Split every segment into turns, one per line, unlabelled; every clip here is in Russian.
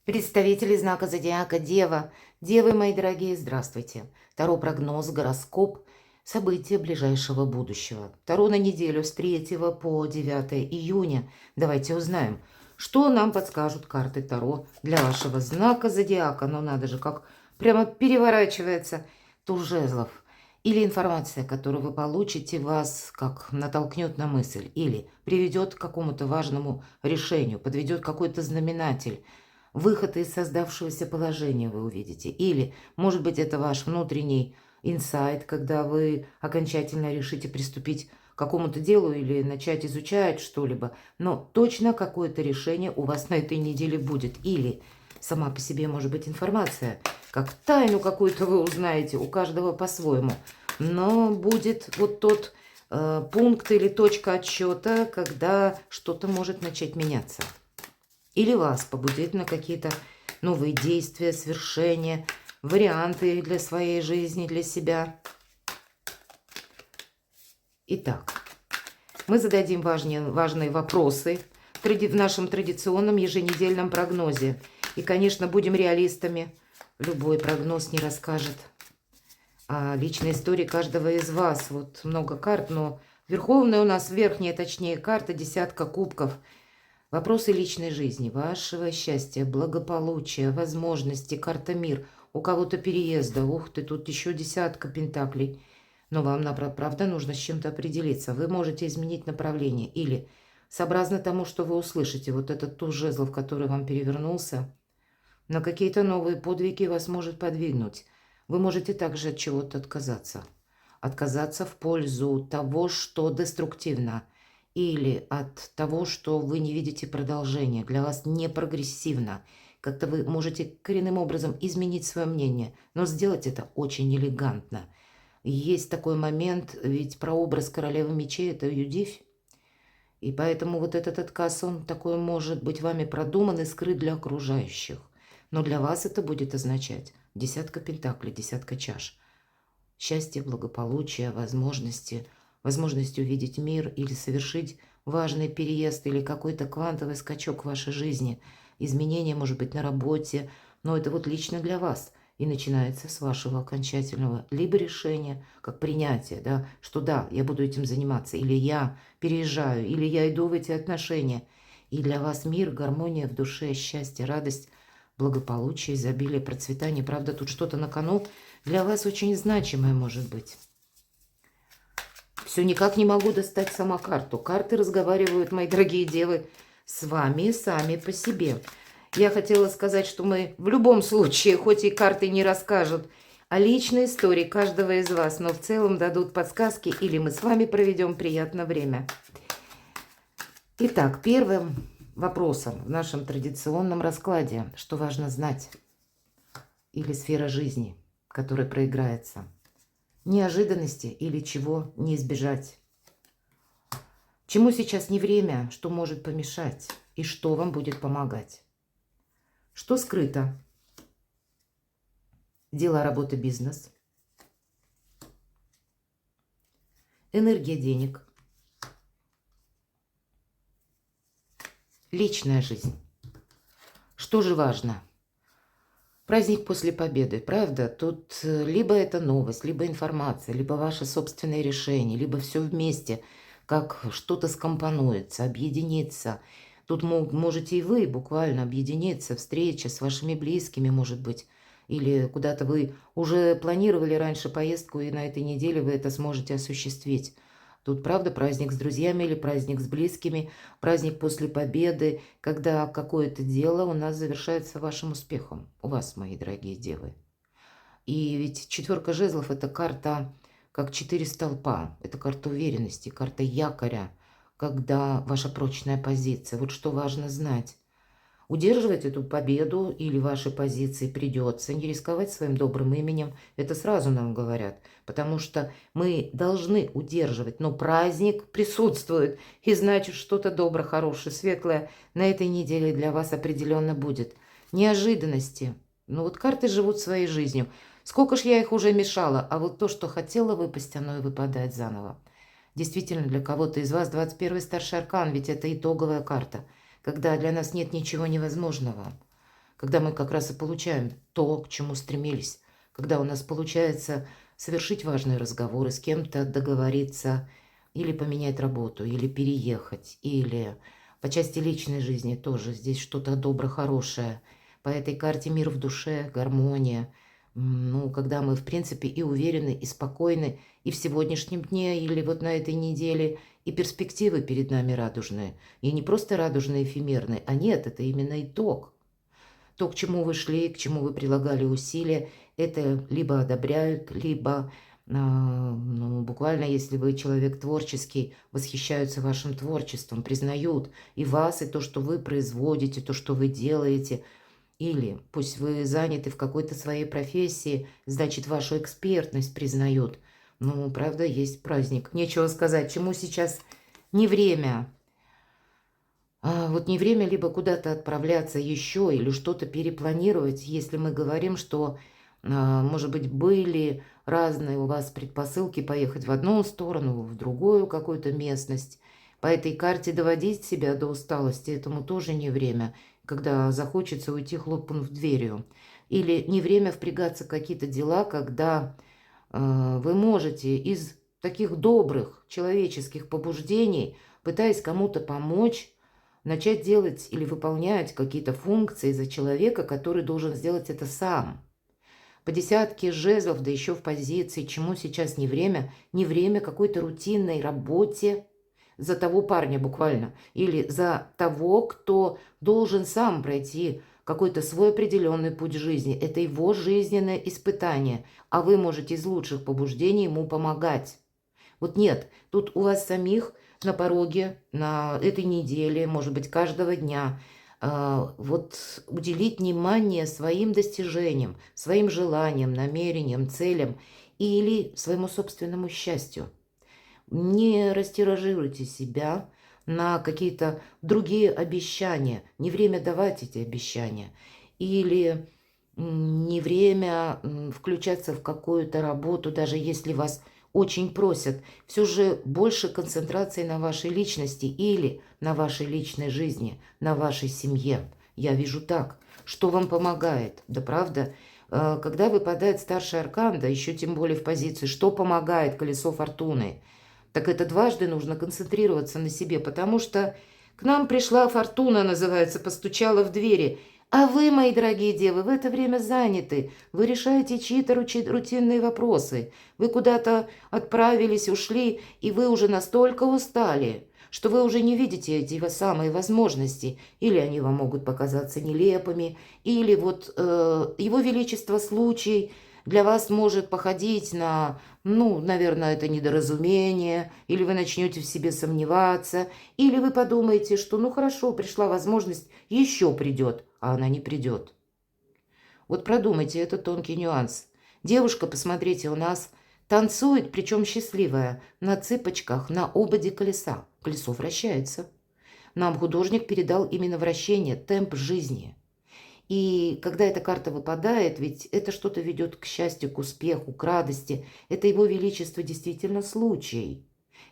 Представители знака зодиака Дева. Девы, мои дорогие, здравствуйте. Таро прогноз, гороскоп, события ближайшего будущего. Таро на неделю с 3 по 9 июня. Давайте узнаем, что нам подскажут карты Таро для вашего знака зодиака. Ну надо же, как прямо переворачивается туз жезлов. Или информация, которую вы получите, вас как натолкнет на мысль, или приведет к какому-то важному решению, подведет какой-то знаменатель. Выход из создавшегося положения вы увидите. Или, может быть, это ваш внутренний инсайт, когда вы окончательно решите приступить к какому-то делу или начать изучать что-либо. Но точно какое-то решение у вас на этой неделе будет. Или сама по себе может быть информация, как тайну какую-то вы узнаете, у каждого по-своему. Но будет вот тот пункт или точка отсчета, когда что-то может начать меняться. Или вас побудит на какие-то новые действия, свершения, варианты для своей жизни, для себя. Итак, мы зададим важные вопросы в нашем традиционном еженедельном прогнозе. И, конечно, будем реалистами. Любой прогноз не расскажет о личной истории каждого из вас. Вот много карт, но верховная у нас, верхняя, точнее, карта, десятка кубков. Вопросы личной жизни, вашего счастья, благополучия, возможностей, карта мир. У кого-то переезда, ух ты, тут еще десятка пентаклей. Но вам, правда, нужно с чем-то определиться. Вы можете изменить направление или, сообразно тому, что вы услышите, вот этот туз жезлов, который вам перевернулся, на какие-то новые подвиги вас может подвигнуть. Вы можете также от чего-то отказаться. Отказаться в пользу того, что деструктивно. Или от того, что вы не видите продолжения, для вас не прогрессивно. Как-то вы можете коренным образом изменить свое мнение, но сделать это очень элегантно. Есть такой момент, ведь прообраз королевы мечей – это Юдивь. И поэтому вот этот отказ, он такой может быть вами продуман и скрыт для окружающих. Но для вас это будет означать десятка пентаклей, десятка чаш. Счастье, благополучие, возможности увидеть мир или совершить важный переезд или какой-то квантовый скачок в вашей жизни. Изменения, может быть, на работе, но это вот лично для вас. И начинается с вашего окончательного либо решения, как принятие, да, что да, я буду этим заниматься, или я переезжаю, или я иду в эти отношения. И для вас мир, гармония в душе, счастье, радость, благополучие, изобилие, процветание. Правда, тут что-то на кону для вас очень значимое может быть. Все никак не могу достать сама карту. Карты разговаривают, мои дорогие девы, с вами сами по себе. Я хотела сказать, что мы в любом случае, хоть и карты не расскажут о личной истории каждого из вас, но в целом дадут подсказки, или мы с вами проведем приятное время. Итак, первым вопросом в нашем традиционном раскладе, что важно знать, или сфера жизни, которая проиграется. Неожиданности или чего не избежать. Чему сейчас не время, что может помешать и что вам будет помогать. Что скрыто? Дела, работа, бизнес. Энергия денег. Личная жизнь. Что же важно? Праздник после победы, правда? Тут либо это новость, либо информация, либо ваше собственное решение, либо все вместе, как что-то скомпонуется, объединиться. Тут можете и вы буквально объединиться, встреча с вашими близкими, может быть. Или куда-то вы уже планировали раньше поездку, и на этой неделе вы это сможете осуществить. Тут, правда, праздник с друзьями или праздник с близкими, праздник после победы, когда какое-то дело у нас завершается вашим успехом. У вас, мои дорогие девы. И ведь четверка жезлов – это карта, как 4 столпа. Это карта уверенности, карта якоря, когда ваша прочная позиция. Вот что важно знать. Удерживать эту победу или ваши позиции придется, не рисковать своим добрым именем, это сразу нам говорят, потому что мы должны удерживать, но праздник присутствует, и значит что-то доброе, хорошее, светлое на этой неделе для вас определенно будет. Неожиданности. Ну вот карты живут своей жизнью. Сколько ж я их уже мешала, а вот то, что хотела выпасть, оно и выпадает заново. Действительно, для кого-то из вас 21-й старший аркан, ведь это итоговая карта, когда для нас нет ничего невозможного. когда мы как раз и получаем то, к чему стремились, когда у нас получается совершить важные разговоры, с кем-то договориться, или поменять работу, или переехать, или по части личной жизни тоже здесь что-то доброе, хорошее. По этой карте мир в душе, гармония. Ну, когда мы, в принципе, и уверены, и спокойны, и в сегодняшнем дне, или вот на этой неделе, и перспективы перед нами радужные. И не просто радужные, эфемерные, а нет, это именно итог. То, к чему вы шли, к чему вы прилагали усилия, это либо одобряют, либо, ну, буквально, если вы человек творческий, восхищаются вашим творчеством, признают и вас, и то, что вы производите, то, что вы делаете. Или пусть вы заняты в какой-то своей профессии, значит, вашу экспертность признают. Ну, правда, есть праздник. Нечего сказать, чему сейчас не время. Вот не время либо куда-то отправляться еще или что-то перепланировать, если мы говорим, что, может быть, были разные у вас предпосылки поехать в одну сторону, в другую какую-то местность. По этой карте доводить себя до усталости, этому тоже не время, когда захочется уйти, хлопнув дверью. Или не время впрягаться в какие-то дела, когда вы можете из таких добрых человеческих побуждений, пытаясь кому-то помочь, начать делать или выполнять какие-то функции за человека, который должен сделать это сам. По десятке жезлов, да еще в позиции, чему сейчас не время какой-то рутинной работе за того парня буквально, или за того, кто должен сам пройти какой-то свой определенный путь жизни. Это его жизненное испытание, а вы можете из лучших побуждений ему помогать. Вот нет, тут у вас самих на пороге, на этой неделе, может быть, каждого дня, вот уделить внимание своим достижениям, своим желаниям, намерениям, целям или своему собственному счастью. Не растиражируйте себя на какие-то другие обещания. Не время давать эти обещания. Или не время включаться в какую-то работу, даже если вас очень просят. Все же больше концентрации на вашей личности или на вашей личной жизни, на вашей семье. Я вижу так. Что вам помогает? Да правда? Когда выпадает старший аркан, да еще тем более в позиции, что помогает колесо фортуны, так это дважды нужно концентрироваться на себе, потому что к нам пришла фортуна, называется, постучала в двери. А вы, мои дорогие девы, в это время заняты. Вы решаете чьи-то рутинные вопросы. Вы куда-то отправились, ушли, и вы уже настолько устали, что вы уже не видите эти самые возможности. Или они вам могут показаться нелепыми, или вот его величество случай для вас может походить на, ну, наверное, это недоразумение, или вы начнете в себе сомневаться, или вы подумаете, что, ну, хорошо, пришла возможность, еще придет, а она не придет. Вот продумайте, это тонкий нюанс. Девушка, посмотрите, у нас танцует, причем счастливая, на цыпочках, на ободе колеса. Колесо вращается. Нам художник передал именно вращение, темп жизни. И когда эта карта выпадает, ведь это что-то ведет к счастью, к успеху, к радости. Это его величество действительно случай,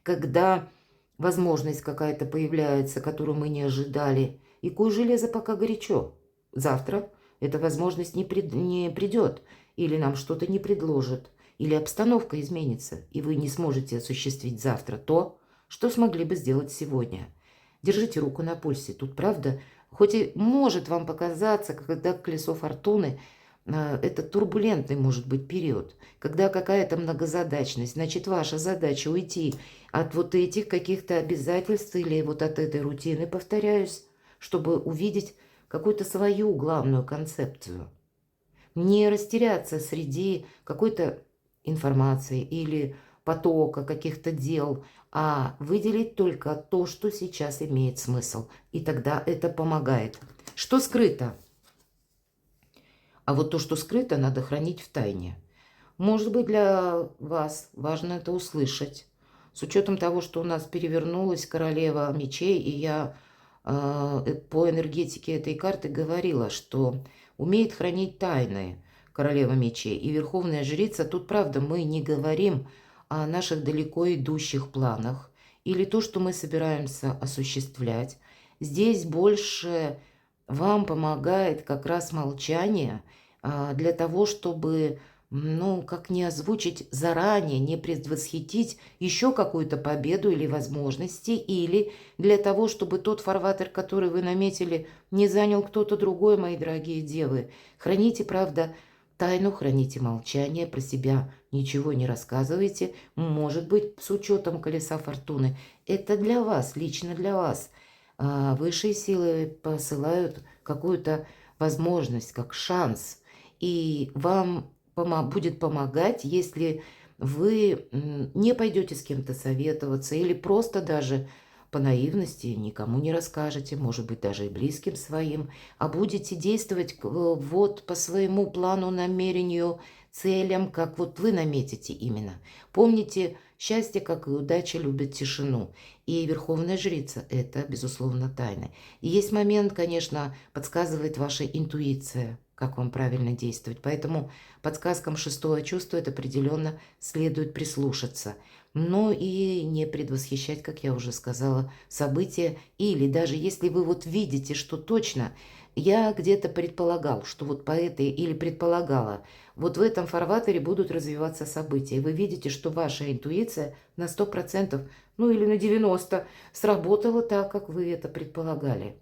когда возможность какая-то появляется, которую мы не ожидали. И куй железо пока горячо. Завтра эта возможность не придет, или нам что-то не предложат, или обстановка изменится, и вы не сможете осуществить завтра то, что смогли бы сделать сегодня. Держите руку на пульсе. Тут, правда, хоть и может вам показаться, когда колесо фортуны, это турбулентный может быть период, когда какая-то многозадачность. Значит, ваша задача уйти от вот этих каких-то обязательств или вот от этой рутины, повторяюсь, чтобы увидеть какую-то свою главную концепцию. Не растеряться среди какой-то информации или потока каких-то дел, а выделить только то, что сейчас имеет смысл. И тогда это помогает. Что скрыто? А вот то, что скрыто, надо хранить в тайне. Может быть, для вас важно это услышать. С учетом того, что у нас перевернулась королева мечей, и я по энергетике этой карты говорила, что умеет хранить тайны королева мечей. И верховная жрица, тут, правда, мы не говорим о наших далеко идущих планах или то, что мы собираемся осуществлять. Здесь больше вам помогает как раз молчание для того, чтобы, ну, как не озвучить заранее, не предвосхитить еще какую-то победу или возможности, или для того, чтобы тот фарватер, который вы наметили, не занял кто-то другой, мои дорогие девы. Храните, правда, тайну, храните молчание, про себя ничего не рассказывайте. Может быть, с учетом колеса фортуны. Это для вас, лично для вас. Высшие силы посылают какую-то возможность, как шанс. И вам будет помогать, если вы не пойдете с кем-то советоваться или просто даже по наивности никому не расскажете, может быть, даже и близким своим, а будете действовать вот по своему плану, намерению, целям, как вот вы наметите именно. Помните, счастье, как и удача, любит тишину. И Верховная Жрица– это, безусловно, тайна. И есть момент, конечно, подсказывает ваша интуиция, как вам правильно действовать. Поэтому подсказкам шестого чувства это определенно следует прислушаться. Но и не предвосхищать, как я уже сказала, события. Или даже если вы вот видите, что точно, я где-то предполагал, что вот по этой, или предполагала, вот в этом фарватере будут развиваться события. И вы видите, что ваша интуиция на 100%, ну или на 90% сработала так, как вы это предполагали,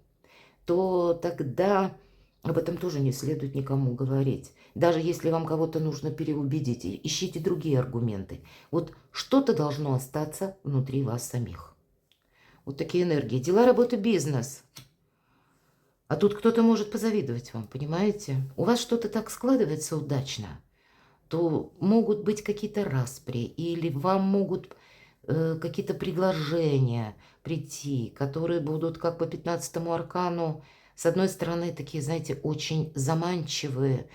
то тогда об этом тоже не следует никому говорить. Даже если вам кого-то нужно переубедить, ищите другие аргументы. Вот что-то должно остаться внутри вас самих. Вот такие энергии. Дела, работа, бизнес. А тут кто-то может позавидовать вам, понимаете? У вас что-то так складывается удачно, то могут быть какие-то распри, или вам могут какие-то предложения прийти, которые будут как по 15-му аркану, с одной стороны, такие, знаете, очень заманчивые,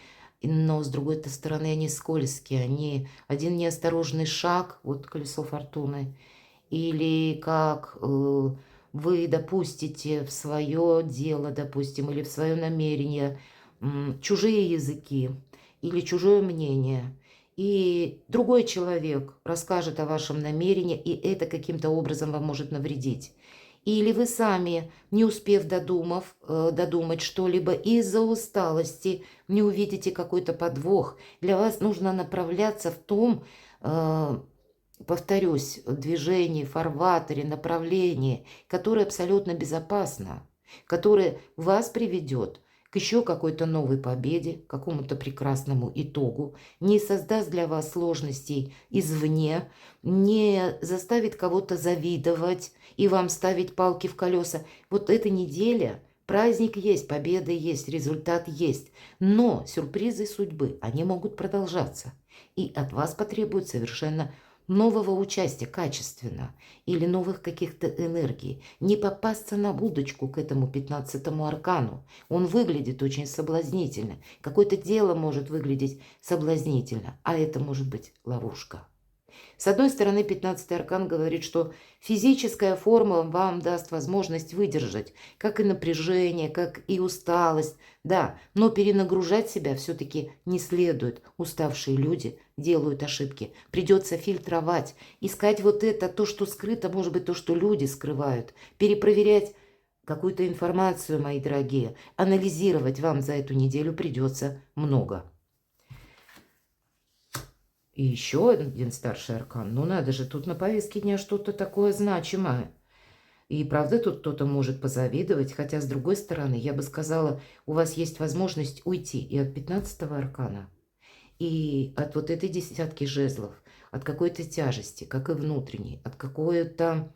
но с другой стороны, они скользкие, они один неосторожный шаг, вот колесо фортуны, или как вы допустите в свое дело, допустим, или в свое намерение чужие языки или чужое мнение, и другой человек расскажет о вашем намерении, и это каким-то образом вам может навредить. Или вы сами, не успев додумать что-либо, из-за усталости не увидите какой-то подвох. Для вас нужно направляться в том, повторюсь, движении, фарватере, направлении, которое абсолютно безопасно, которое вас приведет к еще какой-то новой победе, к какому-то прекрасному итогу, не создаст для вас сложностей извне, не заставит кого-то завидовать и вам ставить палки в колеса. Вот эта неделя, праздник есть, победа есть, результат есть, но сюрпризы судьбы, они могут продолжаться. И от вас потребует совершенно нового участия качественно или новых каких-то энергий. Не попасться на удочку к этому 15-му аркану. Он выглядит очень соблазнительно. Какое-то дело может выглядеть соблазнительно, а это может быть ловушка. С одной стороны, 15-й аркан говорит, что физическая форма вам даст возможность выдержать, как и напряжение, как и усталость. Да, но перенагружать себя все-таки не следует. Уставшие люди делают ошибки. Придется фильтровать, искать вот это, то, что скрыто, может быть, то, что люди скрывают, перепроверять какую-то информацию, мои дорогие. Анализировать вам за эту неделю придется много. И еще один старший аркан. Ну надо же, тут на повестке дня что-то такое значимое. И правда тут кто-то может позавидовать, хотя с другой стороны, я бы сказала, у вас есть возможность уйти и от 15-го аркана, и от вот этой десятки жезлов, от какой-то тяжести, как и внутренней, от какой-то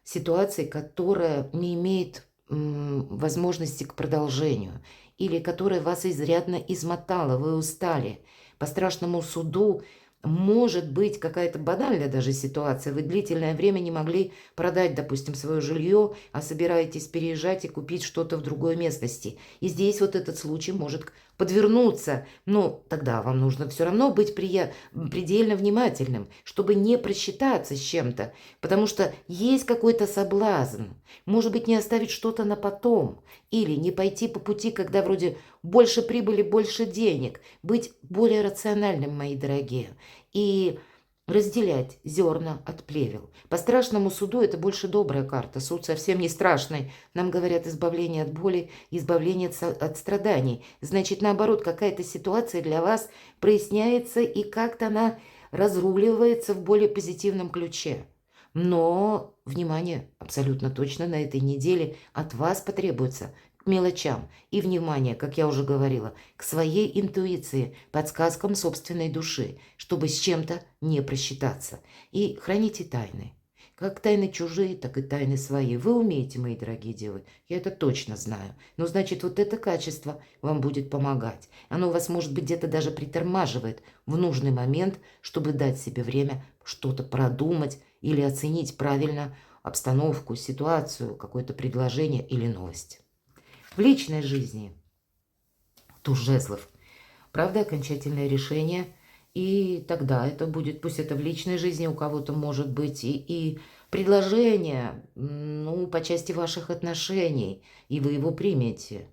ситуации, которая не имеет возможности к продолжению, или которая вас изрядно измотала, вы устали. По страшному суду может быть какая-то банальная даже ситуация. Вы длительное время не могли продать, допустим, свое жилье, а собираетесь переезжать и купить что-то в другой местности. И здесь вот этот случай может подвернуться. Но тогда вам нужно все равно быть предельно внимательным, чтобы не просчитаться с чем-то. Потому что есть какой-то соблазн. Может быть, не оставить что-то на потом. Или не пойти по пути, когда вроде больше прибыли, больше денег. Быть более рациональным, мои дорогие. И разделять зерна от плевел. По страшному суду это больше добрая карта. Суд совсем не страшный. Нам говорят избавление от боли, избавление от страданий. Значит, наоборот, какая-то ситуация для вас проясняется и как-то она разруливается в более позитивном ключе. Но, внимание, абсолютно точно на этой неделе от вас потребуется к мелочам и внимание, как я уже говорила, к своей интуиции, подсказкам собственной души, чтобы с чем-то не просчитаться. И храните тайны. Как тайны чужие, так и тайны свои. Вы умеете, мои дорогие девы, я это точно знаю. Но значит, вот это качество вам будет помогать. Оно вас, может быть, где-то даже притормаживает в нужный момент, чтобы дать себе время что-то продумать или оценить правильно обстановку, ситуацию, какое-то предложение или новость. В личной жизни туз жезлов. Правда, окончательное решение. И тогда это будет, пусть это в личной жизни у кого-то может быть, и предложение, ну, по части ваших отношений, и вы его примете.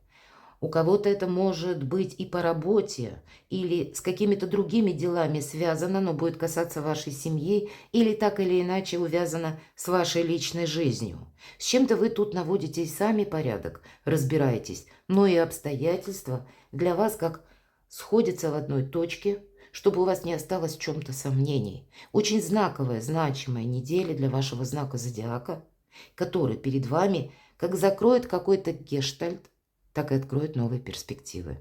У кого-то это может быть и по работе, или с какими-то другими делами связано, но будет касаться вашей семьи, или так или иначе увязано с вашей личной жизнью. С чем-то вы тут наводите сами порядок, разбираетесь, но и обстоятельства для вас как сходятся в одной точке, чтобы у вас не осталось в чем-то сомнений. Очень знаковая, значимая неделя для вашего знака зодиака, который перед вами как закроет какой-то гештальт, так и откроет новые перспективы.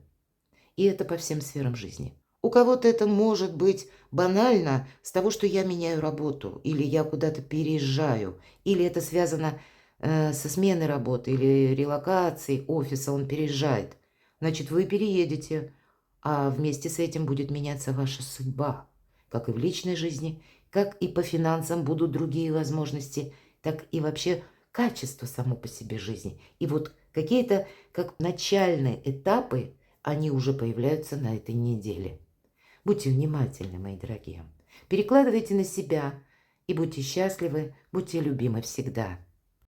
И это по всем сферам жизни. У кого-то это может быть банально с того, что я меняю работу, или я куда-то переезжаю, или это связано со сменой работы, или релокацией офиса, он переезжает. Значит, вы переедете, а вместе с этим будет меняться ваша судьба, как и в личной жизни, как и по финансам будут другие возможности, так и вообще качество само по себе жизни. И вот какие-то как начальные этапы, они уже появляются на этой неделе. Будьте внимательны, мои дорогие. Перекладывайте на себя и будьте счастливы, будьте любимы всегда.